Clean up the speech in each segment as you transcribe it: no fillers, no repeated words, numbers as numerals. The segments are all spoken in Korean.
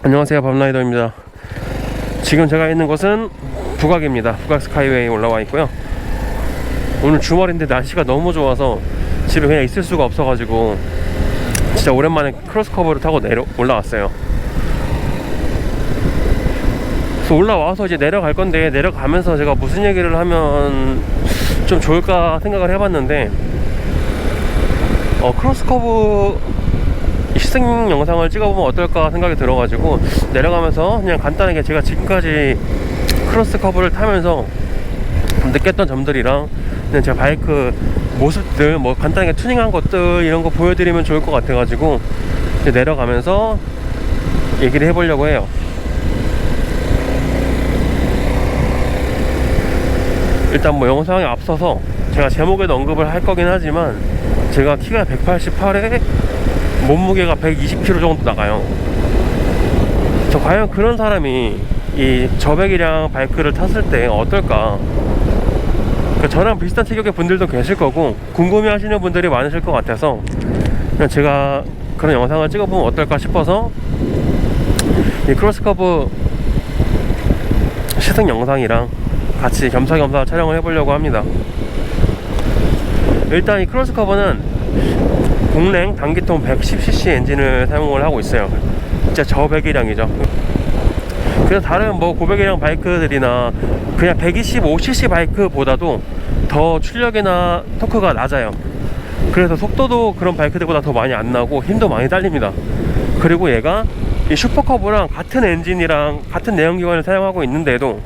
안녕하세요, 밤라이더입니다. 지금 제가 있는 곳은 북악입니다. 북악 스카이웨이 올라와 있고요. 오늘 주말인데 날씨가 너무 좋아서 집에 그냥 있을 수가 없어가지고 진짜 오랜만에 크로스커버를 타고 올라왔어요. 그래서 올라와서 이제 내려갈 건데, 내려가면서 제가 무슨 얘기를 하면 좀 좋을까 생각을 해봤는데, 크로스커브 시승 영상을 찍어보면 어떨까 생각이 들어가지고 내려가면서 그냥 간단하게 제가 지금까지 크로스커브를 타면서 느꼈던 점들이랑 그냥 제 바이크 모습들, 뭐 간단하게 튜닝한 것들 이런 거 보여드리면 좋을 것 같아가지고 이제 내려가면서 얘기를 해보려고 해요. 일단 뭐 영상에 앞서서 제가 제목에도 언급을 할 거긴 하지만, 제가 키가 188에 몸무게가 120kg 정도 나가요. 저 과연 그런 사람이 이 저배기량 바이크를 탔을 때 어떨까? 그러니까 저랑 비슷한 체격의 분들도 계실 거고 궁금해 하시는 분들이 많으실 것 같아서 그냥 제가 그런 영상을 찍어보면 어떨까 싶어서 이 크로스커브 시승 영상이랑 같이 겸사겸사 촬영을 해보려고 합니다. 일단 이 크로스커버는 공랭 단기통 110cc 엔진을 사용을 하고 있어요. 진짜 저배기량이죠. 그래서 다른 뭐 고배기량 바이크들이나 그냥 125cc 바이크보다도 더 출력이나 토크가 낮아요. 그래서 속도도 그런 바이크들보다 더 많이 안 나고 힘도 많이 딸립니다. 그리고 얘가 이 슈퍼커브랑 같은 엔진이랑 같은 내연기관을 사용하고 있는데도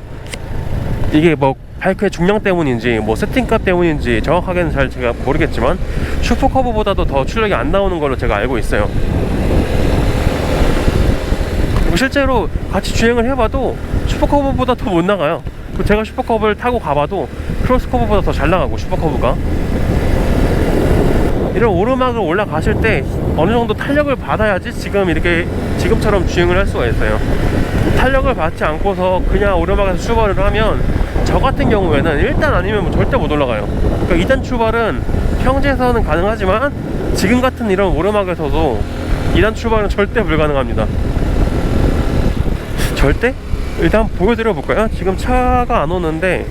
이게 뭐 바이크의 중량 때문인지 뭐 세팅값 때문인지 정확하게는 잘 제가 모르겠지만 슈퍼커브보다도 더 출력이 안 나오는 걸로 제가 알고 있어요. 실제로 같이 주행을 해봐도 슈퍼커브보다 더 못 나가요. 제가 슈퍼커브를 타고 가봐도 크로스커브보다 더 잘 나가고, 슈퍼커브가 이런 오르막을 올라가실 때 어느 정도 탄력을 받아야지 지금처럼 주행을 할 수가 있어요. 탄력을 받지 않고서 그냥 오르막에서 출발을 하면 저 같은 경우에는 1단 아니면 뭐 절대 못 올라가요. 그러니까 2단 출발은 평지에서는 가능하지만 지금 같은 이런 오르막에서도 2단 출발은 절대 불가능합니다. 절대? 일단 보여드려 볼까요? 지금 차가 안 오는데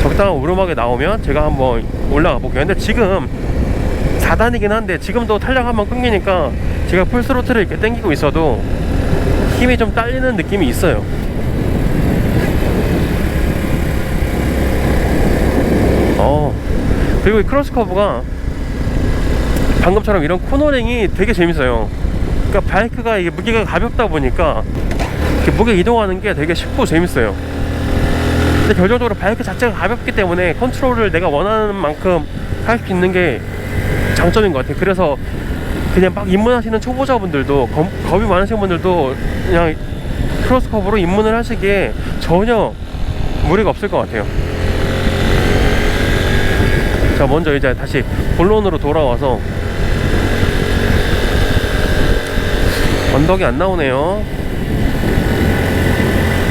적당한 오르막에 나오면 제가 한번 올라가 볼게요. 근데 지금 4단이긴 한데 지금도 탄력 한번 끊기니까 제가 풀스로틀을 이렇게 당기고 있어도 힘이 좀 딸리는 느낌이 있어요. 그리고 이 크로스커브가 방금처럼 이런 코너링이 되게 재밌어요. 그러니까 바이크가 이게 무게가 가볍다 보니까 이렇게 무게 이동하는 게 되게 쉽고 재밌어요. 근데 결정적으로 바이크 자체가 가볍기 때문에 컨트롤을 내가 원하는 만큼 할 수 있는 게 장점인 것 같아요. 그래서 그냥 막 입문하시는 초보자분들도 겁이 많으신 분들도 그냥 크로스커브로 입문을 하시기에 전혀 무리가 없을 것 같아요. 자, 먼저 이제 다시 본론으로 돌아와서 언덕이 안 나오네요.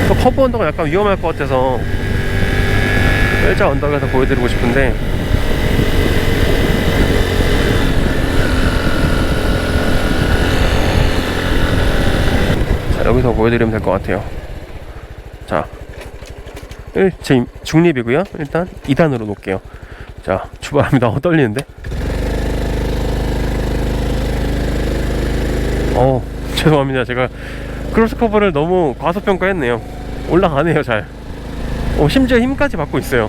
또 커브 언덕은 약간 위험할 것 같아서 일자 언덕에서 보여드리고 싶은데, 자, 여기서 보여드리면 될 것 같아요. 자, 제 중립이고요. 일단 2단으로 놓을게요. 자, 출발합니다. 떨리는데? 죄송합니다. 제가 크로스커버를 너무 과소평가했네요. 올라가네요, 잘. 심지어 힘까지 받고 있어요.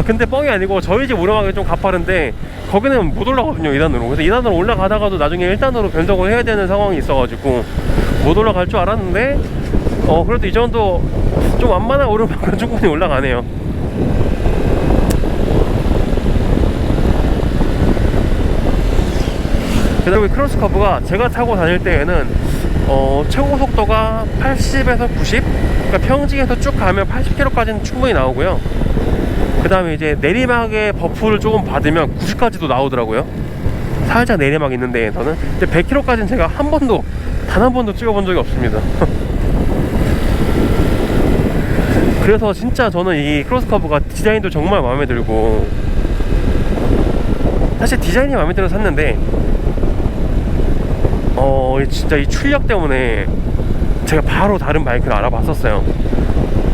근데 뻥이 아니고 저희 집 오르막이 좀 가파른데 거기는 못 올라가거든요, 2단으로. 그래서 2단으로 올라가다가도 나중에 1단으로 변속을 해야 되는 상황이 있어가지고 못 올라갈 줄 알았는데 그래도 이 정도 좀 완만한 오르막은 충분히 올라가네요. 그다음에 크로스커브가 제가 타고 다닐 때에는 최고 속도가 80에서 90? 그러니까 평지에서 쭉 가면 80km까지는 충분히 나오고요. 그 다음에 이제 내리막에 버프를 조금 받으면 90까지도 나오더라고요. 살짝 내리막 있는 데에서는. 근데 100km까지는 제가 단 한 번도 찍어본 적이 없습니다. 그래서 진짜 저는 이 크로스커브가 디자인도 정말 마음에 들고, 사실 디자인이 마음에 들어서 샀는데 진짜 이 출력 때문에 제가 바로 다른 바이크를 알아봤었어요.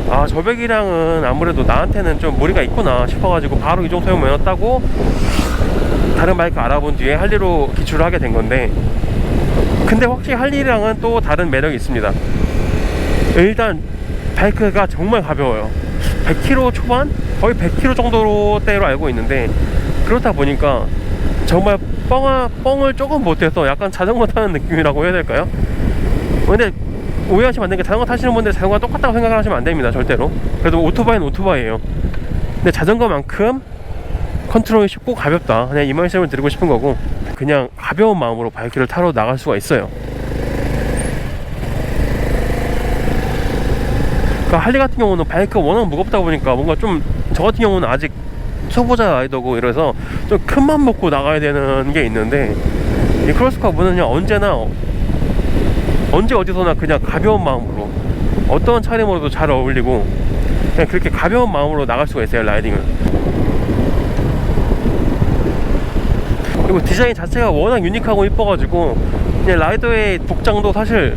아, 저 배기량은 아무래도 나한테는 좀 무리가 있구나 싶어가지고 바로 이종 소형 면허 따고 다른 바이크 알아본 뒤에 할리로 기출을 하게 된 건데, 근데 확실히 할리랑은 또 다른 매력이 있습니다. 일단 바이크가 정말 가벼워요. 100km 초반? 거의 100km 정도대로 알고 있는데, 그렇다 보니까 정말 뻥을 조금 못해서 약간 자전거 타는 느낌이라고 해야 될까요? 근데 오해하시면 안 되는 게, 자전거 타시는 분들 자전거가 똑같다고 생각하시면 안 됩니다. 절대로. 그래도 오토바이는 오토바이예요. 근데 자전거만큼 컨트롤이 쉽고 가볍다, 그냥 이 말씀을 드리고 싶은 거고, 그냥 가벼운 마음으로 바이크를 타러 나갈 수가 있어요. 그러니까 할리 같은 경우는 바이크가 워낙 무겁다 보니까 뭔가 좀, 저 같은 경우는 아직 초보자 라이더고 이래서 좀 큰 맘 먹고 나가야 되는 게 있는데, 이 크로스커브는 그냥 언제 어디서나 그냥 가벼운 마음으로 어떤 차림으로도 잘 어울리고, 그냥 그렇게 가벼운 마음으로 나갈 수가 있어요, 라이딩을. 그리고 디자인 자체가 워낙 유니크하고 이뻐가지고 그냥 라이더의 복장도 사실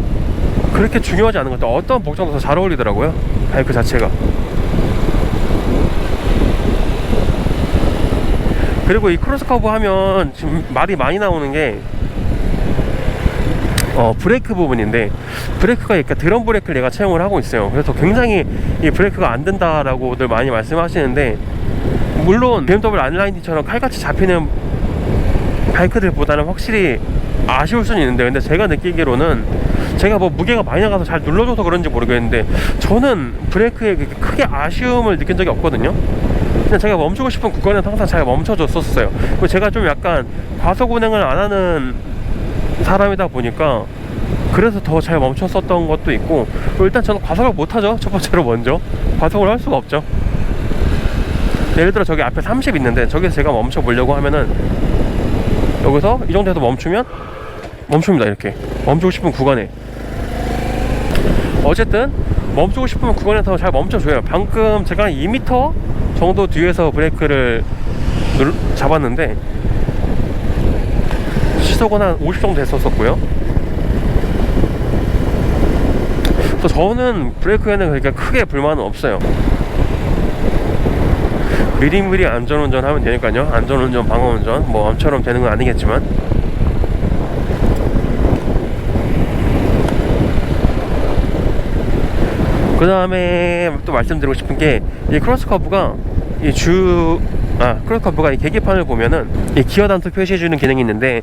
그렇게 중요하지 않은 것 같아요. 어떤 복장도 더 잘 어울리더라고요, 바이크 자체가. 그리고 이 크로스커브 하면 지금 말이 많이 나오는 게 브레이크 부분인데, 브레이크가 그러니까 드럼 브레이크를 얘가 채용을 하고 있어요. 그래서 굉장히 이 브레이크가 안 된다라고들 많이 말씀하시는데, 물론 BMW R9D처럼 칼같이 잡히는 바이크들보다는 확실히 아쉬울 수는 있는데, 근데 제가 느끼기로는, 제가 뭐 무게가 많이 나가서 잘 눌러줘서 그런지 모르겠는데, 저는 브레이크에 그렇게 크게 아쉬움을 느낀 적이 없거든요. 그냥 제가 멈추고 싶은 구간에는 항상 잘 멈춰줬었어요. 그리고 제가 좀 약간 과속 운행을 안 하는 사람이다 보니까 그래서 더 잘 멈췄었던 것도 있고, 일단 저는 과속을 못하죠. 첫 번째로 먼저 과속을 할 수가 없죠. 예를 들어 저기 앞에 30 있는데, 저기서 제가 멈춰 보려고 하면은 여기서 이 정도에서 멈춥니다. 이렇게 멈추고 싶은 구간에. 어쨌든 멈추고 싶은 구간에서 잘 멈춰줘요. 방금 제가 2m 정도 뒤에서 브레이크를 잡았는데 시속은 한 50 정도 됐었고요. 또 저는 브레이크에는 그렇게 크게 불만은 없어요. 미리미리 안전운전 하면 되니까요. 안전운전, 방어운전 뭐 엄처럼 되는 건 아니겠지만. 그 다음에 또 말씀드리고 싶은 게, 이 크로스커브가 크로스커브가 이 계기판을 보면은 이 기어 단수 표시해주는 기능이 있는데,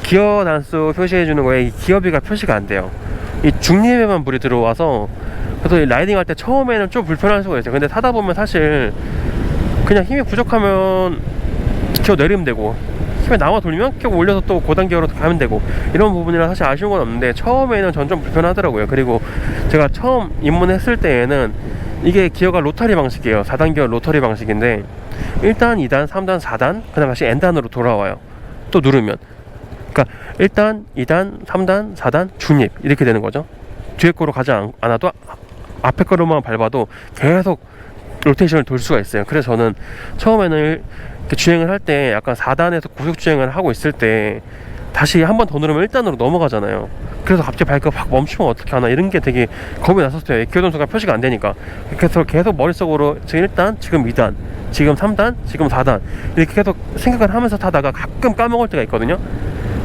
기어 단수 표시해주는 거에 이 기어비가 표시가 안 돼요. 이 중립에만 불이 들어와서, 그래서 이 라이딩 할 때 처음에는 좀 불편할 수가 있어요. 근데 타다 보면 사실 그냥 힘이 부족하면 기어 내리면 되고, 힘이 남아 돌리면 기어 올려서 또 고단 기어로 가면 되고, 이런 부분이라 사실 아쉬운 건 없는데, 처음에는 전 좀 불편하더라고요. 그리고 제가 처음 입문했을 때에는 이게 기어가 로터리 방식이에요. 4단 기어 로터리 방식인데, 1단, 2단, 3단, 4단 그 다음 다시 N단으로 돌아와요. 또 누르면. 그러니까 1단, 2단, 3단, 4단 중립 이렇게 되는 거죠. 뒤에 거로 가지 않아도 앞에 거로만 밟아도 계속 로테이션을 돌 수가 있어요. 그래서 저는 처음에는 주행을 할 때 약간 4단에서 고속 주행을 하고 있을 때 다시 한 번 더 누르면 1단으로 넘어가잖아요. 그래서 갑자기 바이크가 확 멈추면 어떻게 하나, 이런 게 되게 겁이 났었어요. 기어 단수가 표시가 안 되니까. 그래서 계속 머릿속으로 지금 1단, 지금 2단, 지금 3단, 지금 4단 이렇게 계속 생각을 하면서 타다가 가끔 까먹을 때가 있거든요.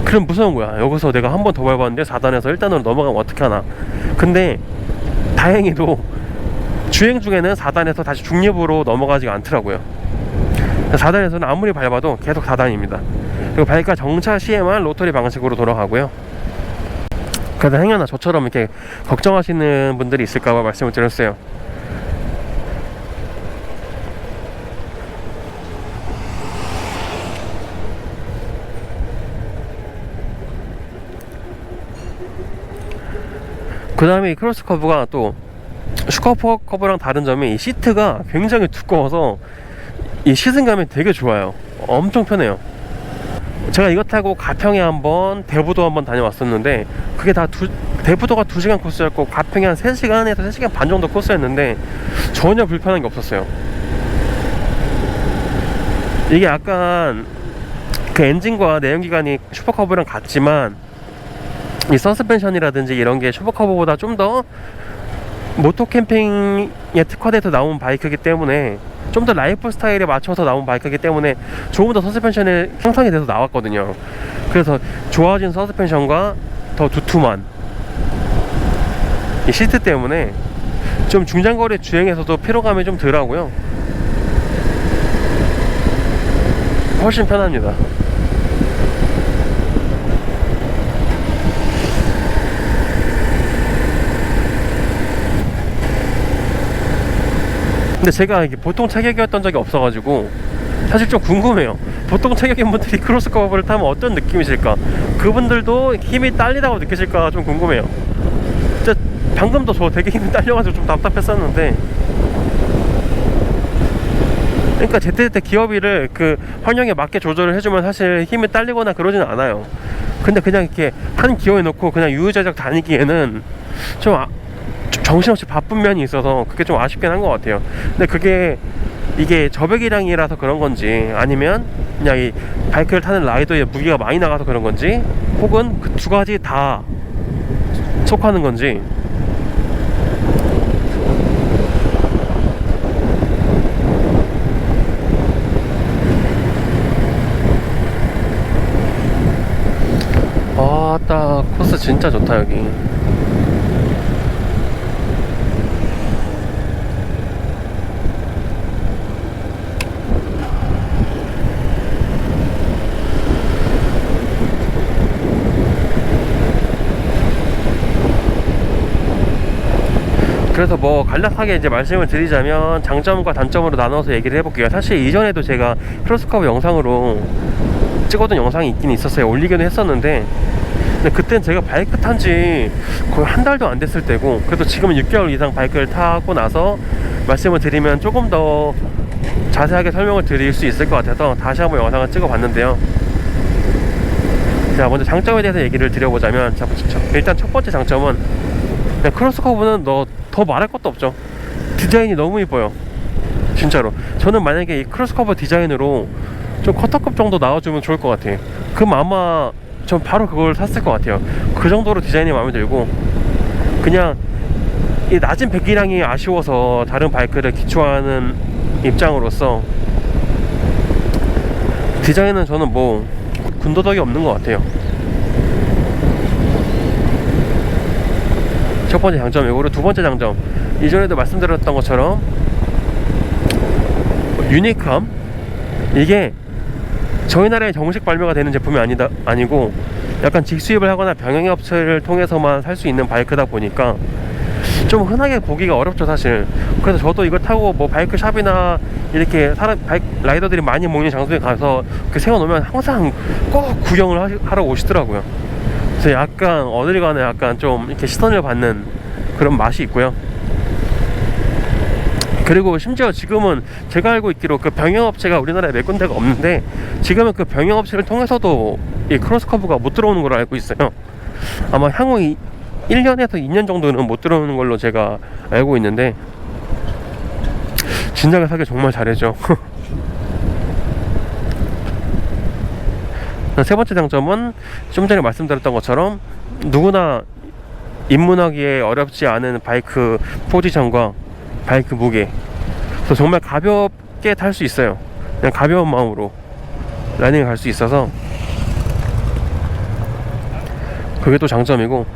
그럼 무서운 거야. 여기서 내가 한 번 더 밟았는데 4단에서 1단으로 넘어가면 어떻게 하나. 근데 다행히도 주행 중에는 4단에서 다시 중립으로 넘어가지가 않더라고요. 4단에서는 아무리 밟아도 계속 4단입니다. 그리고 바이크가 정차 시에만 로터리 방식으로 돌아가고요. 그래서 행여나 저처럼 이렇게 걱정하시는 분들이 있을까봐 말씀을 드렸어요. 그 다음에 이 크로스커브가 또 슈퍼커브랑 다른 점이, 이 시트가 굉장히 두꺼워서 이 시승감이 되게 좋아요. 엄청 편해요. 제가 이거 타고 가평에 한번, 대부도 한번 다녀왔었는데, 그게 다 대부도가 2시간 코스였고 가평이 한 3시간에서 3시간 반 정도 코스였는데 전혀 불편한 게 없었어요. 이게 약간 그 엔진과 내연기관이 슈퍼커브랑 같지만 이 서스펜션이라든지 이런 게 슈퍼커브보다 좀 더 모토 캠핑에 특화돼서 나온 바이크이기 때문에 좀 더 라이프 스타일에 맞춰서 나온 바이크이기 때문에 조금 더 서스펜션이 형성이 돼서 나왔거든요. 그래서 좋아진 서스펜션과 더 두툼한 이 시트 때문에 좀 중장거리 주행에서도 피로감이 좀 덜하고요, 훨씬 편합니다. 근데 제가 이게 보통 체격이었던 적이 없어가지고 사실 좀 궁금해요. 보통 체격인 분들이 크로스커버를 타면 어떤 느낌이실까? 그분들도 힘이 딸리다고 느끼실까 좀 궁금해요. 진짜 방금도 저 되게 힘이 딸려가지고 좀 답답했었는데, 그러니까 제때제때 기어비를 그 환경에 맞게 조절을 해주면 사실 힘이 딸리거나 그러지는 않아요. 근데 그냥 이렇게 한 기어에 넣고 그냥 유유자적 다니기에는 좀 정신없이 바쁜 면이 있어서 그게 좀 아쉽긴 한 것 같아요. 근데 이게 저배기량이라서 그런 건지, 아니면 그냥 이 바이크를 타는 라이더의 무게가 많이 나가서 그런 건지, 혹은 그 두 가지 다 속하는 건지. 아따, 코스 진짜 좋다 여기. 그래서 뭐 간략하게 이제 말씀을 드리자면 장점과 단점으로 나눠서 얘기를 해볼게요. 사실 이전에도 제가 크로스커버 영상으로 찍어둔 영상이 있긴 있었어요. 올리기는 했었는데, 근데 그땐 제가 바이크 탄지 거의 한 달도 안 됐을 때고, 그래도 지금은 6개월 이상 바이크를 타고 나서 말씀을 드리면 조금 더 자세하게 설명을 드릴 수 있을 것 같아서 다시 한번 영상을 찍어 봤는데요. 자, 먼저 장점에 대해서 얘기를 드려보자면, 일단 첫 번째 장점은 크로스커버는 더 말할 것도 없죠. 디자인이 너무 이뻐요, 진짜로. 저는 만약에 이 크로스커버 디자인으로 좀 커터급 정도 나와주면 좋을 것 같아요. 그럼 아마 전 바로 그걸 샀을 것 같아요. 그 정도로 디자인이 마음에 들고, 그냥 이 낮은 배기량이 아쉬워서 다른 바이크를 기초하는 입장으로서 디자인은 저는 뭐 군더더기 없는 것 같아요. 첫 번째 장점이고, 그리고 두 번째 장점, 이전에도 말씀드렸던 것처럼 유니크함. 이게 저희 나라에 정식 발매가 되는 제품이 아니고 약간 직수입을 하거나 병행업체를 통해서만 살 수 있는 바이크다 보니까 좀 흔하게 보기가 어렵죠 사실. 그래서 저도 이걸 타고 뭐 바이크 샵이나 이렇게 라이더들이 많이 모이는 장소에 가서 세워놓으면 항상 꼭 구경을 하러 오시더라고요. 그래서 약간 어딜 가나 약간 좀 이렇게 시선을 받는 그런 맛이 있고요. 그리고 심지어 지금은 제가 알고 있기로 그 병행업체가 우리나라에 몇 군데가 없는데, 지금은 그 병행업체를 통해서도 이 크로스커버가 못 들어오는 걸로 알고 있어요. 아마 향후 1년에서 2년 정도는 못 들어오는 걸로 제가 알고 있는데, 진작에 사길 정말 잘했죠. 세 번째 장점은 좀 전에 말씀드렸던 것처럼 누구나 입문하기에 어렵지 않은 바이크 포지션과 바이크 무게. 그래서 정말 가볍게 탈 수 있어요. 그냥 가벼운 마음으로 라닝을 갈 수 있어서 그게 또 장점이고,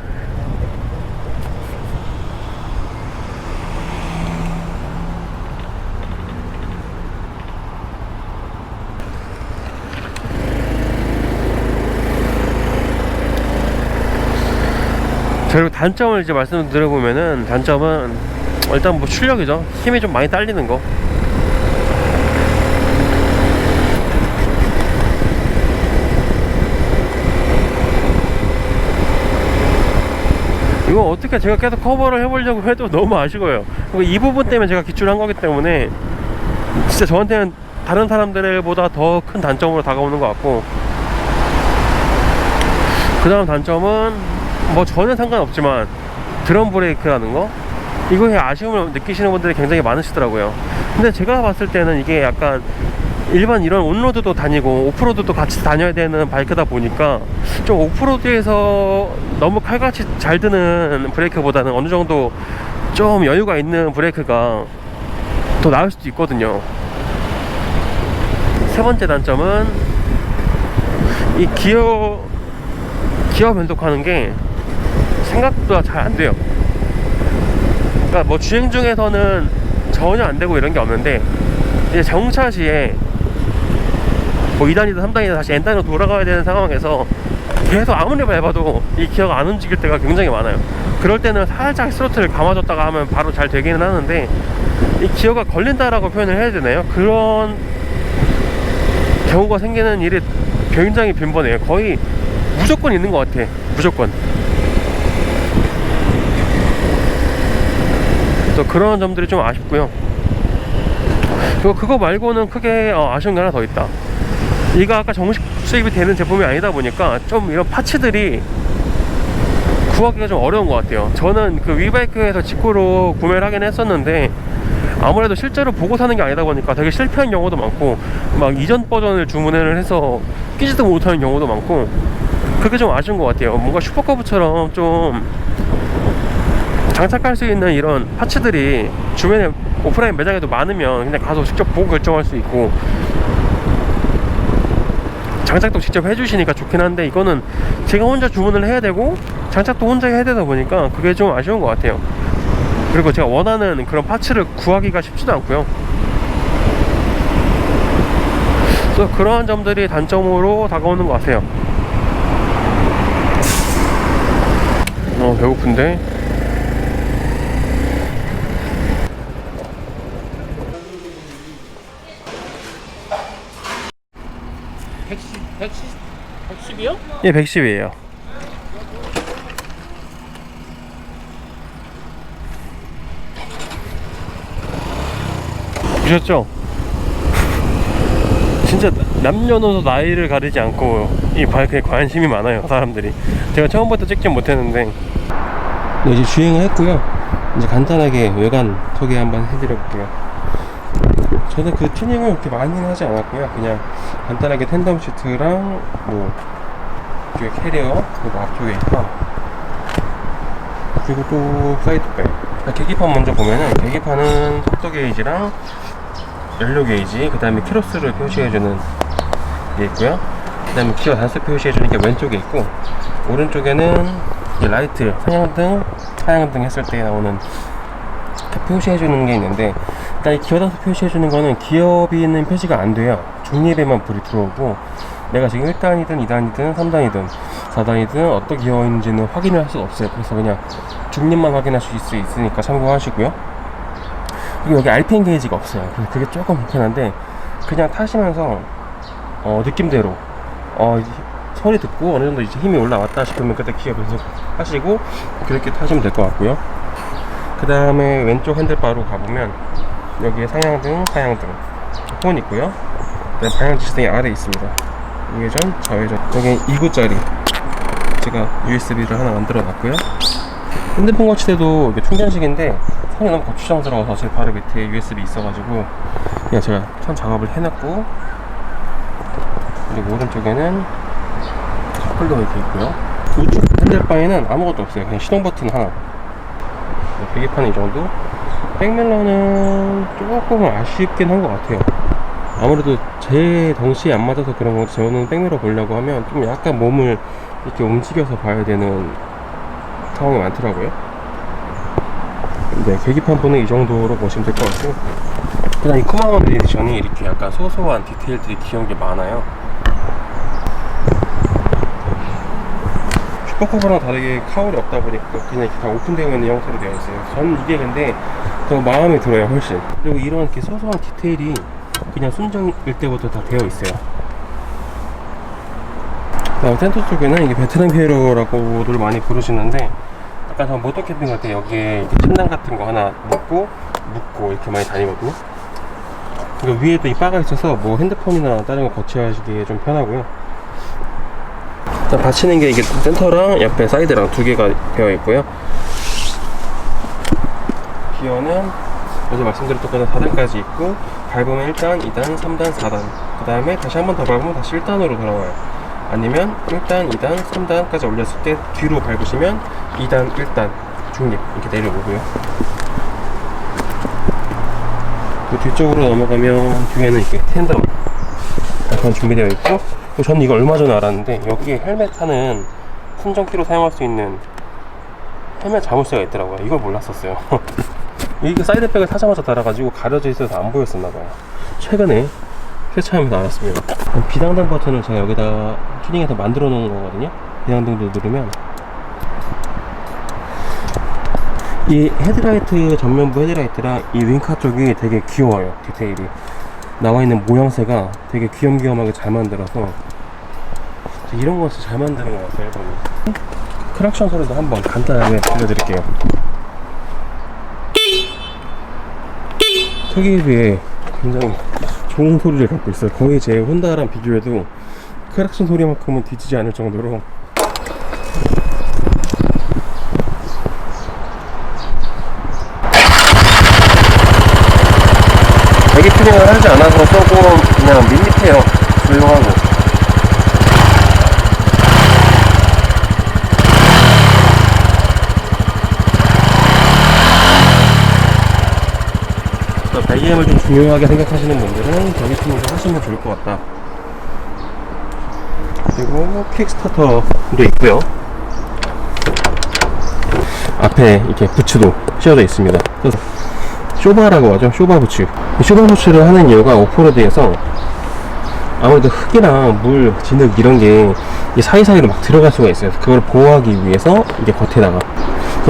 그리고 단점을 이제 말씀드려보면은, 단점은 일단 뭐 출력이죠. 힘이 좀 많이 딸리는 거. 이거 어떻게 제가 계속 커버를 해보려고 해도 너무 아쉬워요. 이 부분 때문에 제가 기출한 거기 때문에 진짜 저한테는 다른 사람들보다 더 큰 단점으로 다가오는 것 같고, 그 다음 단점은 뭐 저는 상관없지만 드럼 브레이크라는 거, 이거에 아쉬움을 느끼시는 분들이 굉장히 많으시더라고요. 근데 제가 봤을 때는 이게 약간 일반 이런 온로드도 다니고 오프로드도 같이 다녀야 되는 바이크다 보니까 좀 오프로드에서 너무 칼같이 잘 드는 브레이크보다는 어느 정도 좀 여유가 있는 브레이크가 더 나을 수도 있거든요. 세 번째 단점은 이 기어 변속하는 게 생각보다 잘 안 돼요. 그러니까 뭐 주행 중에서는 전혀 안 되고 이런 게 없는데, 이제 정차 시에 뭐 2단이든 3단이든 다시 N단으로 돌아가야 되는 상황에서 계속 아무리 밟아도 이 기어가 안 움직일 때가 굉장히 많아요. 그럴 때는 살짝 스로틀을 감아줬다가 하면 바로 잘 되기는 하는데, 이 기어가 걸린다라고 표현을 해야 되나요? 그런 경우가 생기는 일이 굉장히 빈번해요. 거의 무조건 있는 것 같아. 무조건. 그래서 그런 점들이 좀 아쉽고요. 그리고 그거 말고는 크게 아쉬운 게 하나 더 있다. 이거 아까 정식 수입이 되는 제품이 아니다 보니까 좀 이런 파츠들이 구하기가 좀 어려운 것 같아요. 저는 그 위바이크에서 직구로 구매를 하긴 했었는데, 아무래도 실제로 보고 사는 게 아니다 보니까 되게 실패한 경우도 많고, 막 이전 버전을 주문을 해서 끼지도 못하는 경우도 많고, 그게 좀 아쉬운 것 같아요. 뭔가 슈퍼커브처럼 좀 장착할 수 있는 이런 파츠들이 주변에 오프라인 매장에도 많으면 그냥 가서 직접 보고 결정할 수 있고, 장착도 직접 해주시니까 좋긴 한데, 이거는 제가 혼자 주문을 해야 되고 장착도 혼자 해야 되다 보니까 그게 좀 아쉬운 것 같아요. 그리고 제가 원하는 그런 파츠를 구하기가 쉽지도 않고요. 그래서 그러한 점들이 단점으로 다가오는 것 같아요. 배고픈데? 백십 110이요? 예, 110이에요. 보셨죠? 진짜 남녀노소 나이를 가리지 않고 이 바이크에 관심이 많아요, 사람들이. 제가 처음부터 찍진 못했는데. 네, 이제 주행을 했고요. 이제 간단하게 외관 소개 한번 해드려 볼게요. 저는 그 튜닝을 그렇게 많이는 하지 않았고요. 그냥 간단하게 텐덤 시트랑 뭐 뒤에 캐리어, 그리고 앞쪽에 있다, 그리고 또 사이드백. 계기판 먼저 보면은, 계기판은 속도 게이지랑 연료 게이지, 그 다음에 키로수를 표시해주는 게 있고요. 그 다음에 기어 단수 표시해주는 게 왼쪽에 있고, 오른쪽에는 라이트, 상향등, 하향등 했을 때 나오는 표시해주는 게 있는데, 일단 이 기어 단수 표시해주는 거는 기어비는 표시가 안 돼요. 중립에만 불이 들어오고, 내가 지금 1단이든 2단이든 3단이든 4단이든 어떤 기어인지는 확인을 할 수가 없어요. 그래서 그냥 중립만 확인하실 수 있으니까 참고하시고요. 그리고 여기 RPM 게이지가 없어요. 그래서 그게 조금 불편한데, 그냥 타시면서 느낌대로 소리 듣고 어느 정도 이제 힘이 올라왔다 싶으면 그때 기어 변속하시고 그렇게 타시면 될 것 같고요. 그 다음에 왼쪽 핸들바로 가보면 여기에 상향등, 하향등 폰 있고요. 그다음에 방향 지시등이 아래에 있습니다. 우회전, 좌회전. 여기 2구짜리 제가 USB를 하나 만들어 놨고요. 핸드폰 거치대도 이게 충전식인데 선이 너무 거추장스러워서 제 바로 밑에 USB 있어가지고 그냥 제가 선 작업을 해놨고, 그리고 오른쪽에는 컵홀더 이렇게 있고요. 우측 핸들바에는 아무것도 없어요. 그냥 시동 버튼 하나. 계기판은 이 정도. 백밀러는 조금 아쉽긴 한 것 같아요. 아무래도 제 덩치에 안 맞아서 그런 건데, 저는 백미러 보려고 하면 좀 약간 몸을 이렇게 움직여서 봐야 되는 상황이 많더라고요. 네, 계기판 보는 이 정도로 보시면 될 것 같고, 그다음 이 쿠마몬 에디션이 이렇게 약간 소소한 디테일들이 귀여운 게 많아요. 슈퍼커버랑 다르게 카울이 없다 보니까 그냥 이렇게 다 오픈되어 있는 형태로 되어 있어요. 저는 이게 근데 더 마음에 들어요, 훨씬. 그리고 이런 이렇게 소소한 디테일이 그냥 순정일 때부터 다 되어 있어요. 그다음 텐트 쪽에는 이게 베트남 피에로라고들 많이 부르시는데, 약간 저 모터 캠핑 갈 때 여기에 이렇게 침낭 같은 거 하나 묶고 이렇게 많이 다니거든요. 그리고 위에도 이 바가 있어서 뭐 핸드폰이나 다른 거 거치하시기에 좀 편하고요. 일단 받치는 게 이게 센터랑 옆에 사이드랑 두 개가 되어 있고요. 기어는 어제 말씀드렸던 거는 4단까지 있고, 밟으면 1단, 2단, 3단, 4단. 그 다음에 다시 한 번 더 밟으면 다시 1단으로 돌아와요. 아니면 1단, 2단, 3단까지 올렸을 때 뒤로 밟으시면 2단, 1단 중립 이렇게 내려오고요. 그 뒤쪽으로 넘어가면 뒤에는 이렇게 텐덤 약간 준비되어 있고, 저는 이거 얼마 전에 알았는데 여기에 헬멧 하는 순정키로 사용할 수 있는 헬멧 자물쇠가 있더라고요. 이걸 몰랐었어요. 이게 사이드백을 사자마자 달아가지고 가려져 있어서 안 보였었나봐요. 최근에 세차하면서 알았습니다. 비상등 버튼을 제가 여기다 튜닝해서 만들어 놓은 거거든요. 비상등도 누르면 이 헤드라이트, 전면부 헤드라이트랑 이 윙카 쪽이 되게 귀여워요. 디테일이 나와 있는 모양새가 되게 귀염귀염하게 잘 만들어서 이런 거 진짜 잘 만드는 것 같아요. 일본이. 크락션 소리도 한번 간단하게 들려드릴게요. 크기에 비해 굉장히 좋은 소리를 갖고 있어요. 거의 제 혼다랑 비교해도 크락션 소리만큼은 뒤지지 않을 정도로. 배기 튜닝을 하지 않아서 조금 그냥 밋밋해요. 조용하고. 배기음을 좀 중요하게 생각하시는 분들은 배기 튜닝을 하시면 좋을 것 같다. 그리고 킥스타터도 있고요. 앞에 이렇게 부츠도 씌워져 있습니다. 그래서 쇼바라고 하죠. 쇼바 부츠. 쇼바 부츠를 하는 이유가 오프로드에서 아무래도 흙이랑 물, 진흙 이런 게 사이사이로 막 들어갈 수가 있어요. 그걸 보호하기 위해서 이게 겉에다가,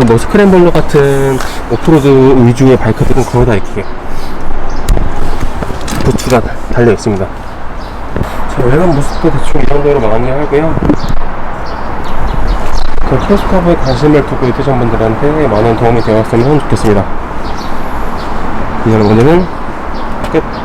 뭐 스크램블러 같은 오프로드 위주의 바이크들은 거의 다 이렇게 부츠가 달려 있습니다. 자, 외관 모습도 대충 이 정도로 마무리하고요. 크로스커브에 관심을 두고 있으신 분들한테 많은 도움이 되었으면 좋겠습니다. 이상 오늘은 끝.